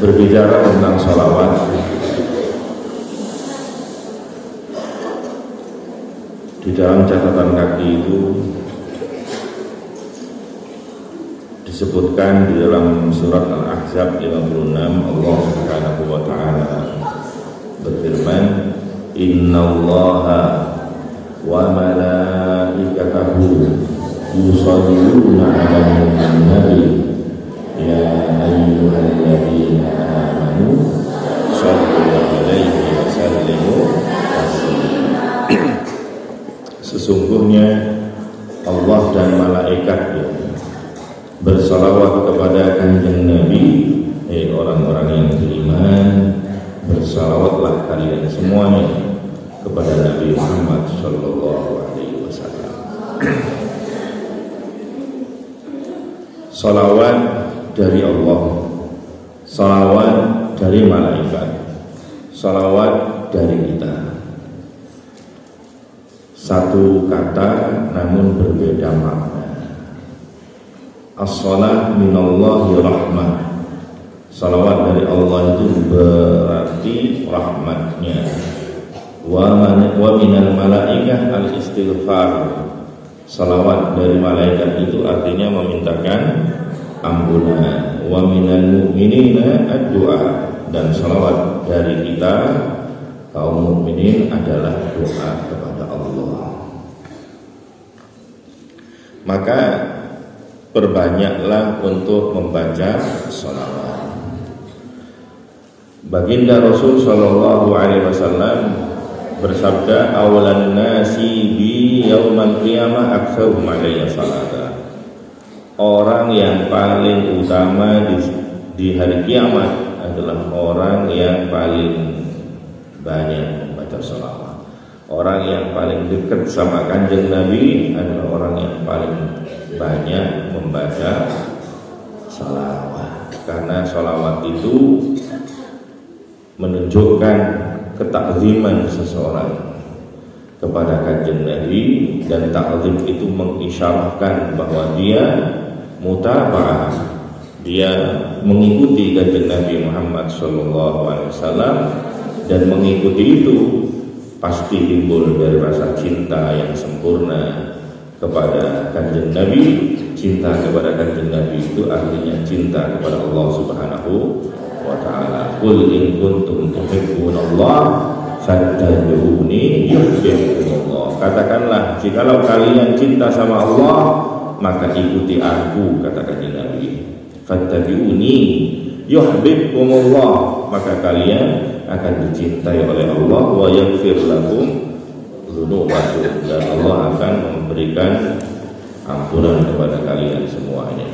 berbicara tentang sholawat, di dalam catatan kaki itu disebutkan di dalam surat Al-Ahzab 56, Allah Subhanahu wa ta'ala berfirman, innallaha wa malaikatahu yusholluna 'alan nabi ya ayyuhalladzina amanu shallu 'alaihi wa sallimu taslima. Sesungguhnya Allah dan malaikatnya bersalawat kepada kanjeng Nabi. Orang-orang yang beriman, bersalawatlah kalian semuanya kepada Nabi Muhammad sallallahu alaihi wasallam. Salawat dari Allah, salawat dari malaikat, salawat dari kita. Satu kata namun berbeda makna. As-salat minallahi rahmah. Salawat dari Allah itu berarti rahmatnya. Wa minal malaikah al-istighfar. Salawat dari malaikat itu artinya memintakan ampunan. Wa minal mu'minina ad-du'a. Dan salawat dari kita kaum mukminin adalah doa kepada Allah. Maka perbanyaklah untuk membaca sholawat. Baginda Rasul sallallahu alaihi wasallam bersabda, awalan nasi bi yaumal qiyamah aktsaruhum alayya salata. Orang yang paling utama di hari kiamat adalah orang yang paling banyak membaca sholawat. Orang yang paling dekat sama kanjeng Nabi adalah orang yang paling banyak membaca sholawat. Karena sholawat itu menunjukkan ketakziman seseorang kepada kanjeng Nabi, dan takzim itu mengisyarahkan bahwa dia mutaba'ah, dia mengikuti kanjeng Nabi Muhammad SAW, dan mengikuti itu pasti timbul dari rasa cinta yang sempurna kepada kanjeng Nabi. Cinta kepada kanjeng Nabi itu artinya cinta kepada Allah Subhanahu wa ta'ala. Qul in kuntum tuhibbunallah fattabi'uni yuhibbukumullah. Katakanlah, jikalau kalian cinta sama Allah, maka ikuti aku, kata kanjeng Nabi. Fattabi'uni yuhibbukumullah, maka kalian akan dicintai oleh Allah. Wa yaghfir lakum dzunubakum, dan Allah akan memberikan ampunan kepada kalian semuanya.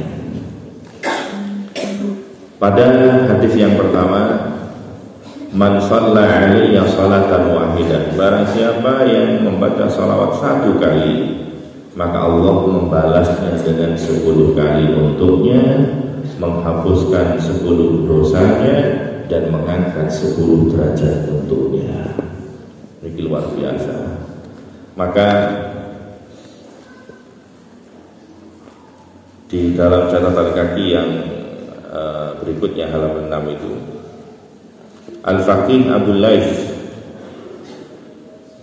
Pada hadis yang pertama, man shalla 'alayya salatan wahidah, barang siapa yang membaca salawat satu kali, maka Allah membalasnya dengan 10 kali untuknya, menghapuskan 10 dosanya, dan mengangkat 10 derajat untuknya. Ini luar biasa. Maka di dalam catatan kaki yang berikutnya halaman 6 itu, Al-Faqih Abu Laith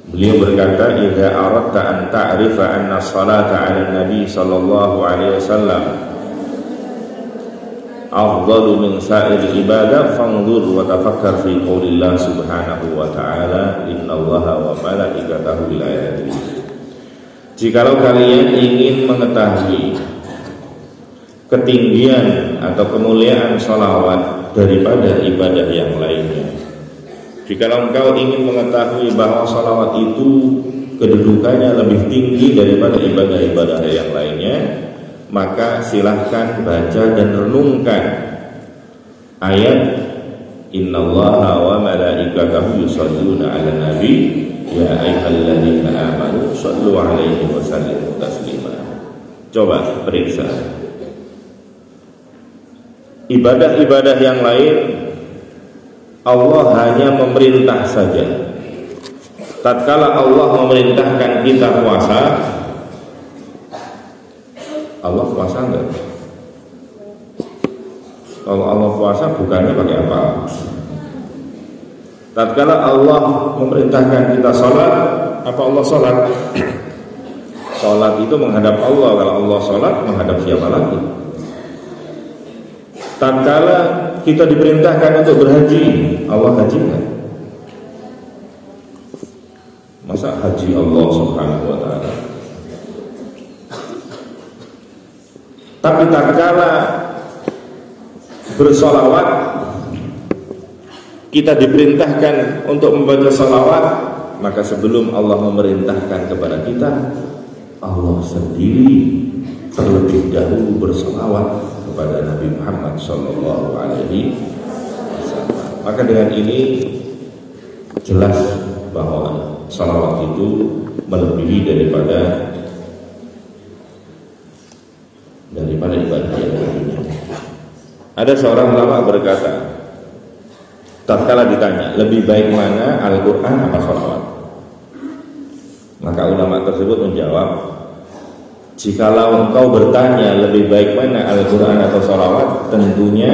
beliau berkata, idza aradta an ta'rifa anna salata 'ala nabi sallallahu alaihi wasallam afdalu min sa'iri ibadah fanzur wa tafakkar fi qoulillah subhanahu wa ta'ala innallaha wa malaikatahu bil ayati. Jikalau kalian ingin mengetahui ketinggian atau kemuliaan sholawat daripada ibadah yang lainnya, jikalau engkau ingin mengetahui bahwa sholawat itu kedudukannya lebih tinggi daripada ibadah-ibadah yang lainnya, maka silahkan baca dan renungkan ayat innallaha wa malaikatahu yusholluna 'alan nabi ya ayyuhalladzina amanu shallu 'alaihi wa sallimu taslima. Coba periksa ibadah-ibadah yang lain, Allah hanya memerintah saja. Tatkala Allah memerintahkan kita puasa, Allah puasa enggak? Kalau Allah puasa bukannya pakai apa? Tatkala Allah memerintahkan kita sholat, apa Allah sholat? Sholat itu menghadap Allah. Kalau Allah sholat, menghadap siapa lagi? Tatkala kita diperintahkan untuk berhaji, Allah haji kan? Masa haji Allah subhanahu wa ta'ala? Tapi tatkala bersolawat, kita diperintahkan untuk membaca solawat, maka sebelum Allah memerintahkan kepada kita, Allah sendiri terlebih dahulu bersolawat kepada Nabi Muhammad sallallahu alaihi wasallam. Maka dengan ini jelas bahwa salawat itu melebihi daripada ibadah yang lainnya. Ada seorang ulama berkata, tatkala ditanya lebih baik mana, Al-Quran apa salawat? Maka ulama tersebut menjawab, jikalau engkau bertanya lebih baik mana, Al-Quran atau salawat, tentunya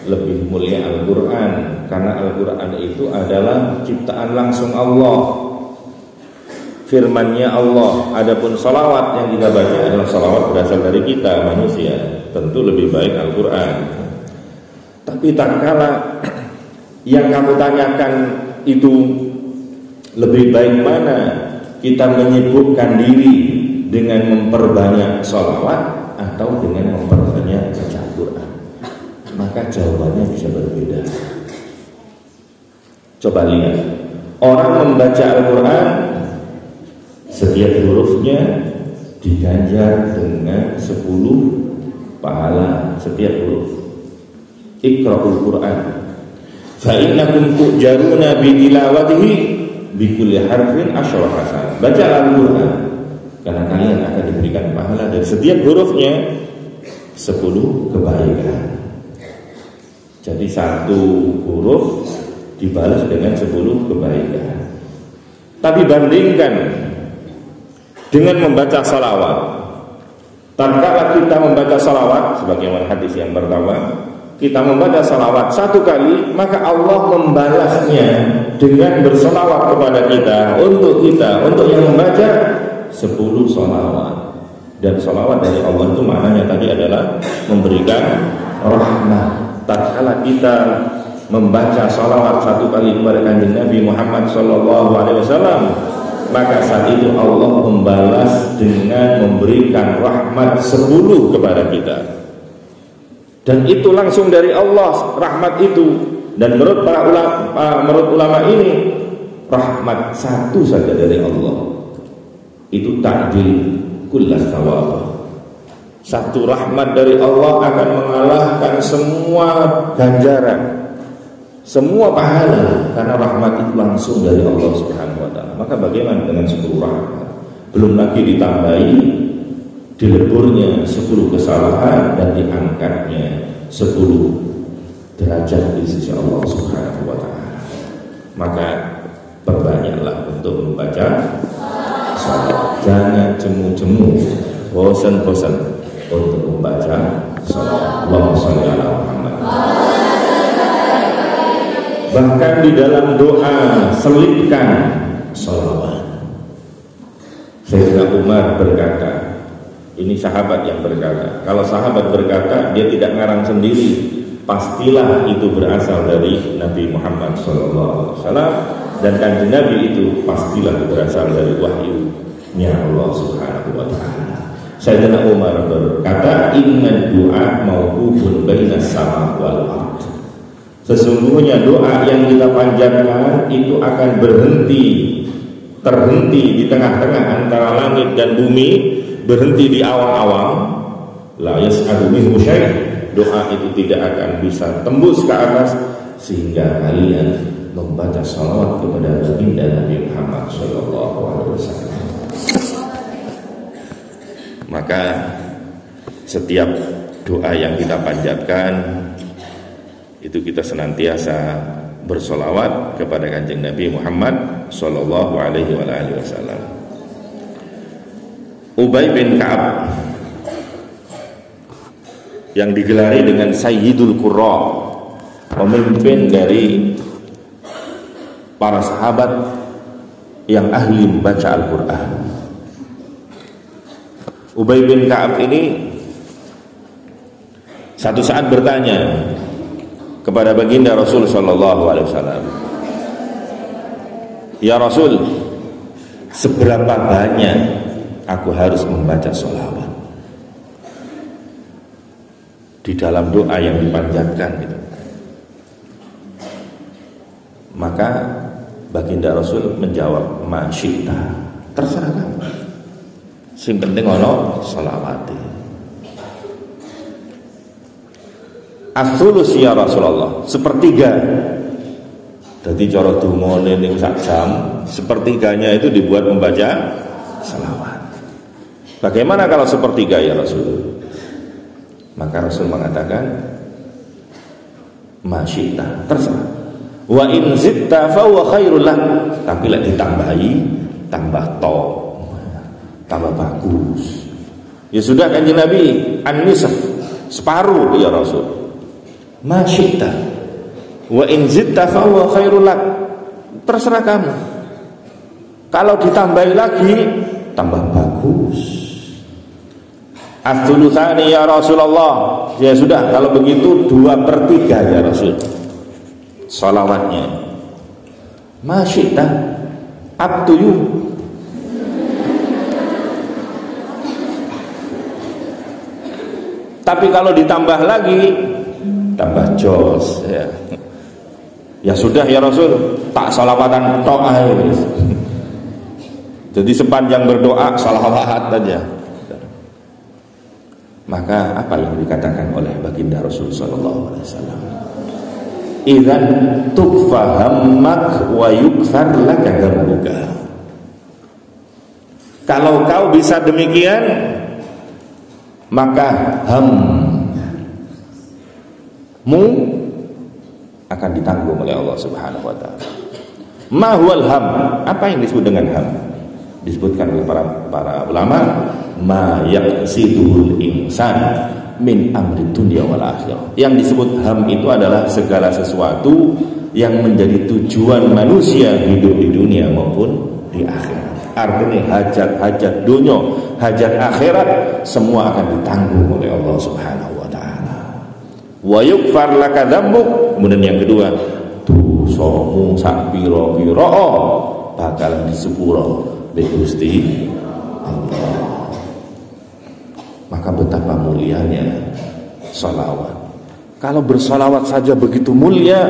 lebih mulia Al-Quran, karena Al-Quran itu adalah ciptaan langsung Allah, firman-Nya Allah. Adapun salawat yang kita baca adalah salawat berasal dari kita manusia, tentu lebih baik Al-Quran. Tapi tatkala yang kamu tanyakan itu lebih baik mana, kita menyibukkan diri dengan memperbanyak salawat atau dengan memperbanyak baca Al-Quran, maka jawabannya bisa berbeda. Coba lihat, orang membaca Al-Quran, setiap hurufnya diganjar dengan 10 pahala setiap huruf. Iqra'ul Quran fa innakum tujaruna bi tilawatihi bi kulli harfin asyra hasan. Baca Al-Quran karena kalian akan diberikan pahala dari setiap hurufnya 10 kebaikan. Jadi satu huruf dibalas dengan 10 kebaikan. Tapi bandingkan dengan membaca salawat. Tatkala kita membaca salawat, sebagaimana hadis yang pertama, kita membaca salawat 1 kali, maka Allah membalasnya dengan bersalawat kepada kita, untuk yang membaca 10 salawat. Dan salawat dari Allah itu maknanya tadi adalah memberikan rahmat. Tatkala kita membaca salawat 1 kali kepada kanjeng Nabi Muhammad sallallahu alaihi wasallam, maka saat itu Allah membalas dengan memberikan rahmat 10 kepada kita. Dan itu langsung dari Allah, rahmat itu. Dan menurut menurut ulama ini, rahmat satu saja dari Allah itu ta'dil kullas thawab. Satu rahmat dari Allah akan mengalahkan semua ganjaran, semua pahala, karena rahmat itu langsung dari Allah Subhanahu wa ta'ala. Maka bagaimana dengan 10 rahmat? Belum lagi ditambahi dileburnya 10 kesalahan dan diangkatnya 10 derajat di sisi Allah Subhanahu wa ta'ala. Maka perbanyaklah untuk membaca salat. Jangan jemu-jemu, bosan-bosan untuk membaca salat. Allahumma shalli ala Muhammad. Bahkan di dalam doa selipkan sholawat. Sayyidina Umar berkata, ini sahabat yang berkata, kalau sahabat berkata dia tidak ngarang sendiri, pastilah itu berasal dari Nabi Muhammad SAW, dan kanjeng Nabi itu pastilah berasal dari wahyu-Nya Allah Subhanahu wa ta'ala. Sayyidina Umar berkata, inna du'a mauqufun bainas sama wal ard. Sesungguhnya doa yang kita panjatkan itu akan terhenti di tengah-tengah antara langit dan bumi, berhenti di awang-awang. La yas'adu minhu syai'. Doa itu tidak akan bisa tembus ke atas sehingga kalian membaca salawat kepada baginda Nabi Muhammad sallallahu alaihi wasallam. Maka setiap doa yang kita panjatkan itu kita senantiasa bersolawat kepada kanjeng Nabi Muhammad sallallahu alaihi wasallam. Ubay bin Ka'ab yang digelari dengan Sayyidul Qurra, pemimpin dari para sahabat yang ahli membaca Al-Quran. Ubay bin Ka'ab ini satu saat bertanya kepada baginda Rasul sallallahu alaihi wasallam, "Ya Rasul, seberapa banyak aku harus membaca sholawat di dalam doa yang dipanjatkan itu?" Maka baginda Rasul menjawab, "Masyita, terserah kamu. Sing penting ono sholawat." As-sulus ya Rasulullah, sepertiga. Jadi cara dungane ning sak jam, sepertiganya itu dibuat membaca sholawat. Bagaimana kalau sepertiga ya Rasul? Maka Rasul mengatakan, "Masyita, terserah. Wa in zitta fa huwa khairul lak." Tapi lek ditambahi, tambah top, tambah bagus. Ya sudah Kanjeng Nabi, an-nisf, separuh ya Rasul. Masyita wa in zitta fa huwa khairul lak. Terserah kamu. Kalau ditambahi lagi, tambah bagus. As-sulusani ya Rasulullah. Ya sudah, kalau begitu 2/3 ya Rasul salawatnya. Masyita, up to you. Tapi kalau ditambah lagi, tambah jos ya. Ya sudah ya Rasul, tak salawatan tok ae. Jadi sepanjang berdoa salawat aja. Maka apa yang dikatakan oleh baginda Rasul sallallahu alaihi wasallam? Idzan tukfahammak wa yukfar laka dzambuka. Kalau kau bisa demikian, maka hammu akan ditanggung oleh Allah Subhanahu wa taala. Ma huwal ham? Apa yang disebut dengan ham? Disebutkan oleh para ulama, ma yaqsidul insan min amri dunya wal akhirah. Yang disebut ham itu adalah segala sesuatu yang menjadi tujuan manusia hidup di dunia maupun di akhirat. Artinya hajat-hajat dunia, hajat akhirat, semua akan ditanggung oleh Allah Subhanahu wa taala. Wa yukfar laka dzambuk. Kemudian yang kedua, dosamu sak pira-pira bakal disepuro be Gusti Allah. Maka betapa mulianya sholawat. Kalau bersolawat saja begitu mulia,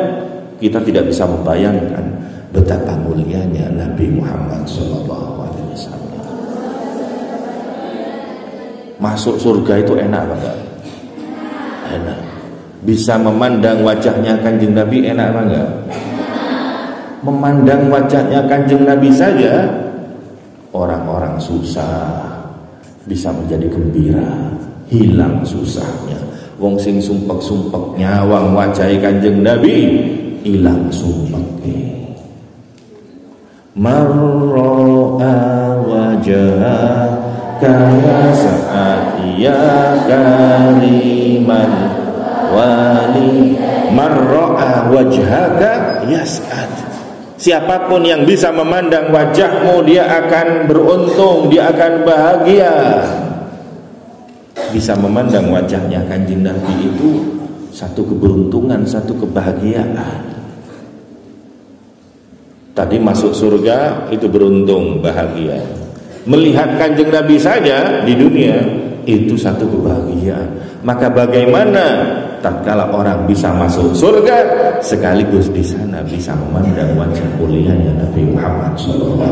kita tidak bisa membayangkan betapa mulianya Nabi Muhammad SAW. Masuk surga itu enak banget. Enak. Bisa memandang wajahnya Kanjeng Nabi enak banget. Memandang wajahnya Kanjeng Nabi saja, orang-orang susah bisa menjadi gembira, hilang susahnya. Wong sing sumpek-sumpek nyawang wajahi Kanjeng Nabi, hilang sumpeke. Marra wajhaka sa'at ya kariman wali marra wajhaka yas'ad. Siapapun yang bisa memandang wajahmu, dia akan beruntung, dia akan bahagia. Bisa memandang wajahnya Kanjeng Nabi itu satu keberuntungan, satu kebahagiaan. Tadi masuk surga itu beruntung, bahagia. Melihat Kanjeng Nabi saja di dunia itu satu kebahagiaan. Maka bagaimana tatkala orang bisa masuk surga sekaligus di sana bisa memandang wajah mulianya Nabi Muhammad SAW.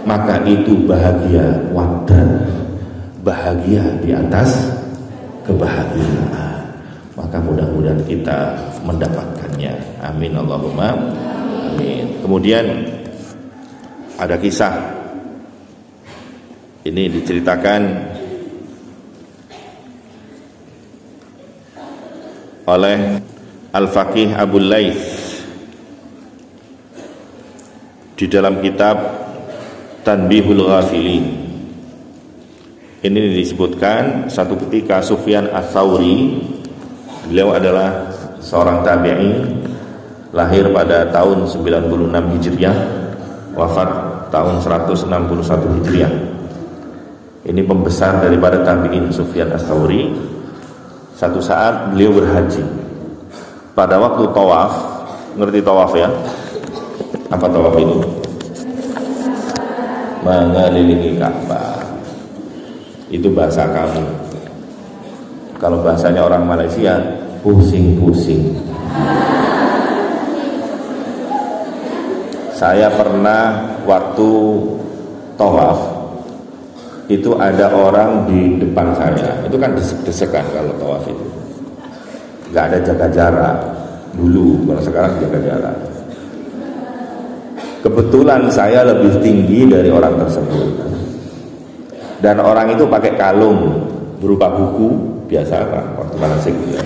Maka itu bahagia wadan, bahagia di atas kebahagiaan. Maka mudah-mudahan kita mendapatkannya. Amin Allahumma amin. Kemudian ada kisah ini diceritakan oleh Al-Faqih Abul Laits di dalam kitab Tanbihul Ghafilin. Ini disebutkan satu ketika Sufyan Ats-Tsauri, beliau adalah seorang tabi'i, lahir pada tahun 96 Hijriah, wafat tahun 161 Hijriah. Ini pembesar daripada tabi'in Sufyan Ats-Tsauri. Satu saat beliau berhaji. Pada waktu tawaf, ngerti tawaf ya? Apa tawaf itu? Mengelilingi Ka'bah. Itu bahasa kamu. Kalau bahasanya orang Malaysia, pusing-pusing. Saya pernah waktu tawaf, itu ada orang di depan saya. Itu kan desek-desekan kalau tawaf itu. Gak ada jaga jarak dulu, kalau sekarang jaga jarak. Kebetulan saya lebih tinggi dari orang tersebut. Dan orang itu pakai kalung berupa buku biasa Pak, waktu manasik gitu.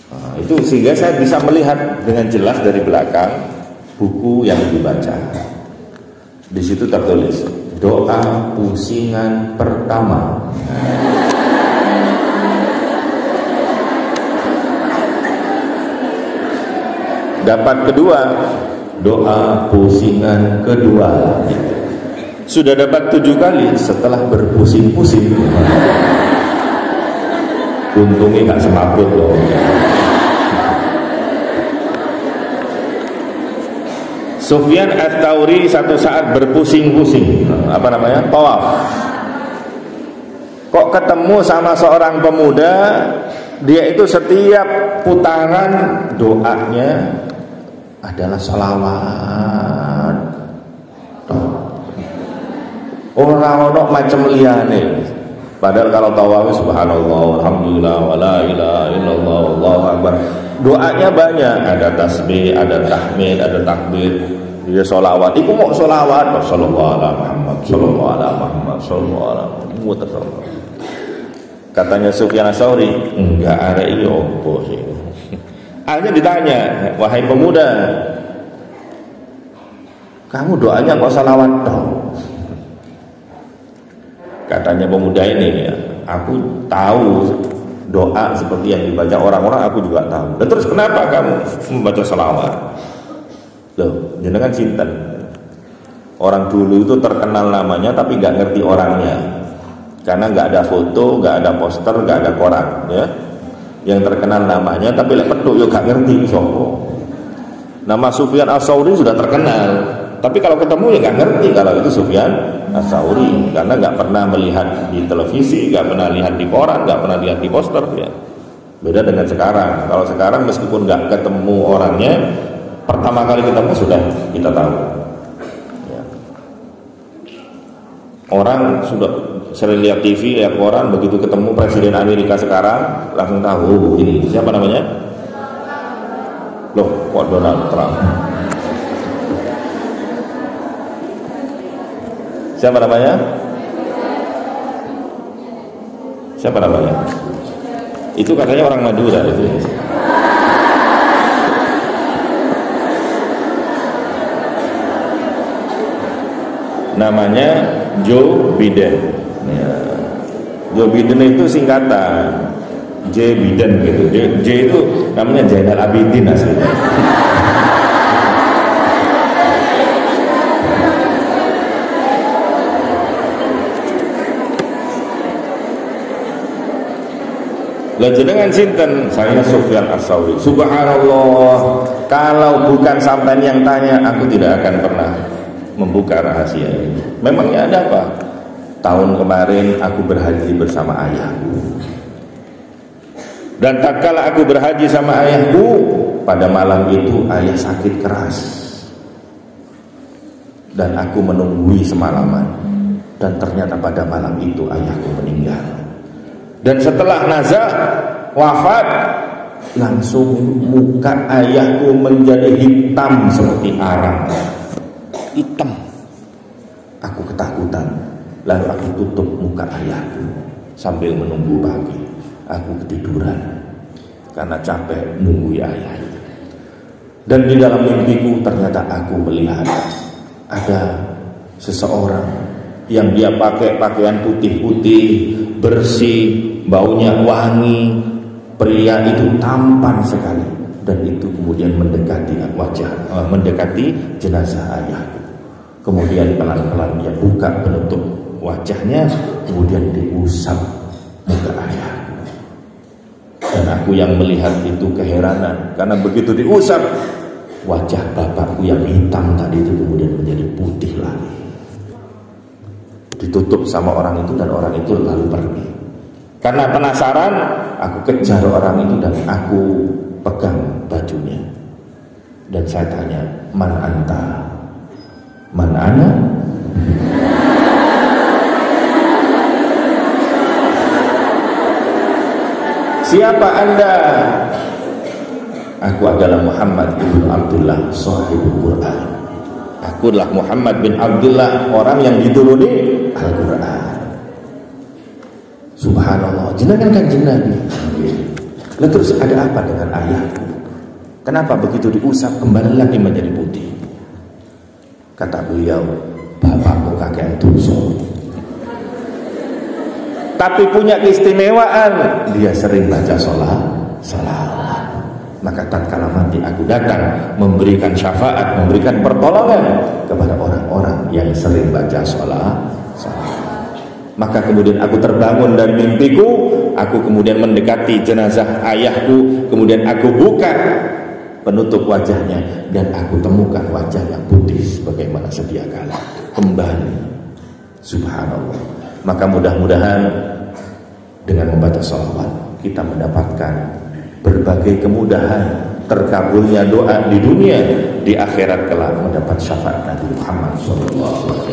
Nah, itu sehingga saya bisa melihat dengan jelas dari belakang buku yang dibaca. Di situ tertulis doa pusingan pertama. Dapat kedua, doa pusingan kedua. Sudah dapat 7 kali setelah berpusing-pusing. Untungnya nggak semaput loh. Sufyan Ats-Tsauri satu saat berpusing-pusing. Apa namanya? Tawaf. Kok ketemu sama seorang pemuda, dia itu setiap putaran doanya adalah sholawat. Orang-orang macam liyane. Padahal kalau tawaf subhanallah, alhamdulillah, wala ilaha illallah, wallahu akbar. Doanya banyak, ada tasbih, ada tahmid, ada takbir, dia sholawat. Iku mau sholawat, sallallahu alaihi Muhammad, sallallahu alaihi Muhammad, sallallahu alaihi Muhammad. Katanya Sufyan Ats-Tsauri, enggak ada iyo opo sih. Akhirnya ditanya, wahai pemuda, kamu doanya kok sholawat dong? Katanya pemuda ini, ya, aku tahu doa seperti yang dibaca orang-orang, aku juga tahu. Dan terus kenapa kamu membaca sholawat? Loh, jenengan sinten? Orang dulu itu terkenal namanya tapi nggak ngerti orangnya, karena nggak ada foto, nggak ada poster, nggak ada koran, ya. Yang terkenal namanya tapi lek peduk yo nggak ngerti sopo. Nama Sufyan Ats-Tsauri sudah terkenal, tapi kalau ketemu ya nggak ngerti kalau itu Sufyan Ats-Tsauri, karena nggak pernah melihat di televisi, nggak pernah lihat di koran, nggak pernah lihat di poster, ya. Beda dengan sekarang. Kalau sekarang meskipun nggak ketemu orangnya, pertama kali ketemu sudah kita tahu. Ya. Orang sudah sering lihat TV, lihat koran, begitu ketemu Presiden Amerika sekarang langsung tahu ini siapa namanya? Loh, kok Donald Trump? Siapa namanya? Siapa namanya? Itu katanya orang Madura itu. Namanya Joe Biden. Ya. Joe Biden itu singkatan J Biden gitu. J itu namanya Zainal Abidin aslinya. Lah jenengan sinten? Saya Sufyan Ats-Tsauri. Subhanallah, kalau bukan sampean yang tanya, aku tidak akan pernah membuka rahasia ini. Memangnya ada apa? Tahun kemarin aku berhaji bersama ayahku. Dan tak kala aku berhaji sama ayahku, pada malam itu ayah sakit keras. Dan aku menunggui semalaman. Dan ternyata pada malam itu ayahku meninggal. Dan setelah nazak wafat, langsung muka ayahku menjadi hitam seperti arang. Hitam. Aku ketakutan. Lalu aku tutup muka ayahku sambil menunggu pagi. Aku ketiduran karena capek nunggu ayah itu. Dan di dalam mimpiku ternyata aku melihat ada seseorang yang dia pakai pakaian putih-putih, bersih, baunya wangi, pria itu tampan sekali, dan itu kemudian mendekati mendekati jenazah ayahku. Kemudian pelan-pelan dia buka penutup wajahnya, kemudian diusap muka ayah. Dan aku yang melihat itu keheranan, karena begitu diusap, wajah bapakku yang hitam tadi itu kemudian menjadi putih lagi. Ditutup sama orang itu, dan orang itu lalu pergi. Karena penasaran, aku kejar orang itu dan aku pegang bajunya. Dan saya tanya, "Man anta?" "Man ana?" "Siapa Anda?" "Aku adalah Muhammad bin Abdullah, sahibul Quran." Aku adalah Muhammad bin Abdullah, orang yang dituruni Al-Quran. Subhanallah, jenengan Kanjeng Nabi. Lalu terus ada apa dengan ayahku? Kenapa begitu diusap kembali lagi menjadi putih? Kata beliau, "Bapakmu kakek dosa, tapi punya keistimewaan, dia sering baca salawat. Maka tatkala mati aku datang memberikan syafaat, memberikan pertolongan kepada orang-orang yang sering baca salawat. Maka kemudian aku terbangun dari mimpiku, aku kemudian mendekati jenazah ayahku, kemudian aku buka penutup wajahnya, dan aku temukan wajah yang putih sebagaimana sedia kala kembali." Subhanallah. Maka mudah-mudahan dengan membaca salawat kita mendapatkan berbagai kemudahan, terkabulnya doa di dunia, di akhirat kelak mendapat syafaat Nabi Muhammad SAW.